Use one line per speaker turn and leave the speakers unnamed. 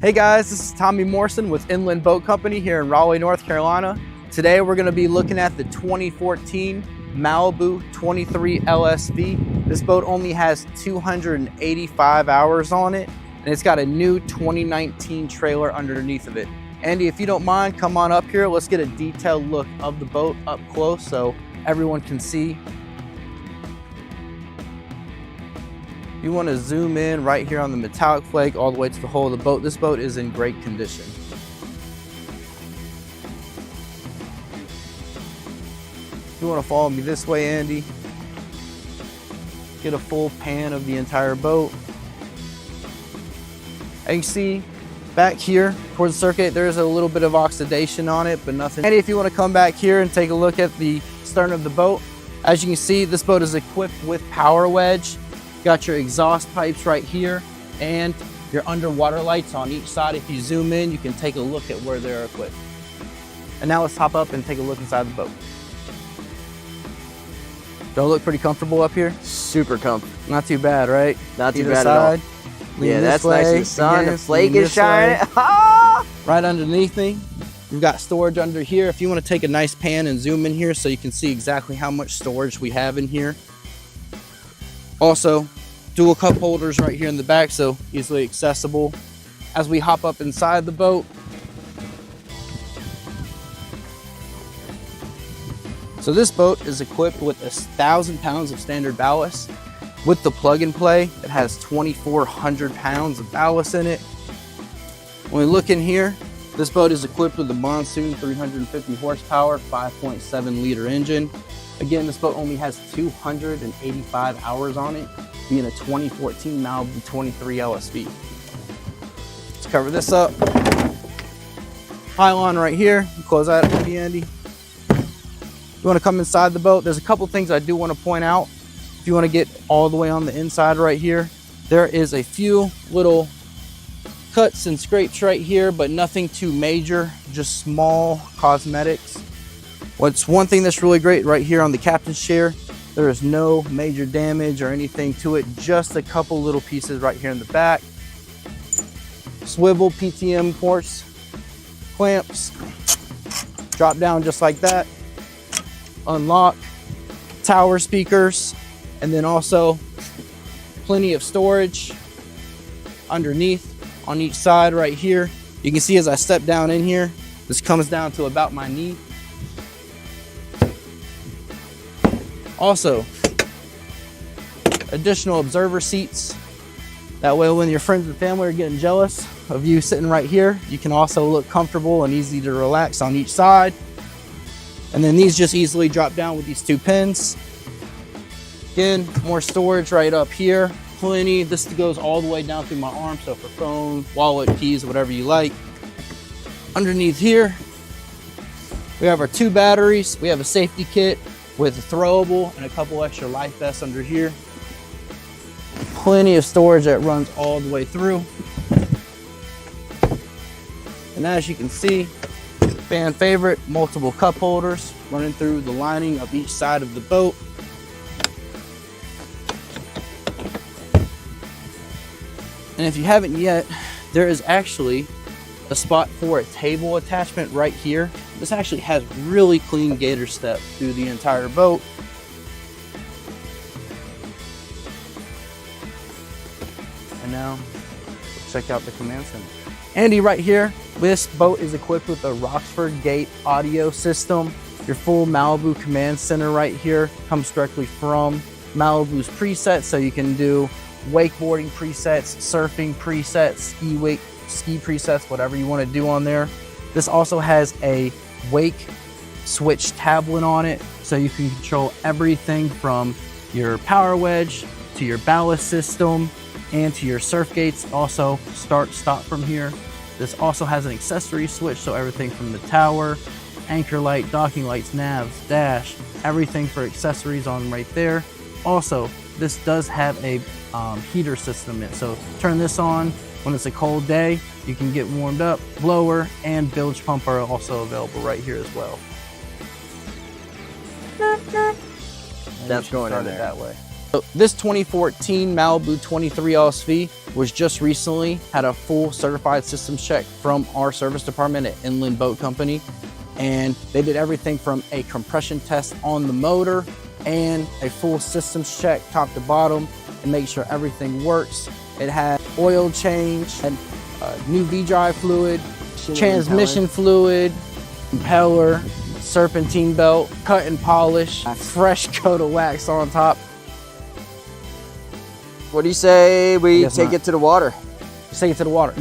Hey guys, this is Tommy Morrison with Inland Boat Company here in Raleigh, North Carolina. Today we're going to be looking at the 2014 Malibu 23LSV. This boat only has 285 hours on it, and it's got a new 2019 trailer underneath of it. Andy, if you don't mind, come on up here. Let's get a detailed look of the boat up close so everyone can see. You want to zoom in right here on the metallic flake all the way to the hull of the boat. This boat is in great condition. You want to follow me this way, Andy. Get a full pan of the entire boat. As you can see back here towards the circuit, there's a little bit of oxidation on it, but nothing. Andy, if you want to come back here and take a look at the stern of the boat, as you can see, this boat is equipped with power wedge. Got your exhaust pipes right here and your underwater lights on each side. If you zoom in, you can take a look at where they're equipped. And now let's hop up and take a look inside the boat. Don't look pretty comfortable up here?
Super comfortable.
Not too bad, right?
Not too bad at all. Yeah, that's nice in the sun. The flake is shining.
Right underneath me, we've got storage under here. If you want to take a nice pan and zoom in here so you can see exactly how much storage we have in here. Also, dual cup holders right here in the back, so easily accessible. As we hop up inside the boat, so this boat is equipped with 1,000 pounds of standard ballast. With the plug and play, it has 2,400 pounds of ballast in it. When we look in here, this boat is equipped with a Monsoon 350 horsepower, 5.7 liter engine. Again, this boat only has 285 hours on it, being a 2014 Malibu 23LSV. Let's cover this up. Pylon right here. Close that up, Andy. You want to come inside the boat. There's a couple things I do want to point out. If you want to get all the way on the inside right here, there is a few little cuts and scrapes right here, but nothing too major, just small cosmetics. What's one thing that's really great right here on the captain's chair, there is no major damage or anything to it, just a couple little pieces right here in the back. Swivel PTM ports, clamps, drop down just like that, unlock, tower speakers, and then also plenty of storage underneath on each side right here. You can see as I step down in here, this comes down to about my knee. Also, additional observer seats. That way when your friends and family are getting jealous of you sitting right here, you can also look comfortable and easy to relax on each side. And then these just easily drop down with these two pins. Again, more storage right up here. Plenty. This goes all the way down through my arm, so for phone, wallet, keys, whatever you like. Underneath here, we have our 2 batteries. We have a safety kit with a throwable and a couple extra life vests under here. Plenty of storage that runs all the way through. And as you can see, fan favorite, multiple cup holders running through the lining of each side of the boat. And if you haven't yet, there is actually a spot for a table attachment right here. This actually has really clean gator step through the entire boat. And now, check out the command center. Andy, right here, this boat is equipped with a Roxford Gate audio system. Your full Malibu command center right here comes directly from Malibu's presets, so you can do wakeboarding presets, surfing presets, ski presets, whatever you want to do on there. This also has a WakeSwitch tablet on it, so you can control everything from your power wedge to your ballast system and to your surf gates. Also start, stop from here. This also has an accessory switch, so everything from the tower, anchor light, docking lights, navs, dash, everything for accessories on right there. Also, this does have a heater system in it, so turn this on when it's a cold day, you can get warmed up. Blower and bilge pump are also available right here as well.
That's going in there
that way. So this 2014 Malibu 23LSV was just recently had a full certified systems check from our service department at Inland Boat Company. And they did everything from a compression test on the motor and a full systems check top to bottom and make sure everything works. It had oil change, and new V-drive fluid, transmission fluid, impeller, serpentine belt, cut and polish, fresh coat of wax on top.
What do you say we take it to the water?
Take it to the water.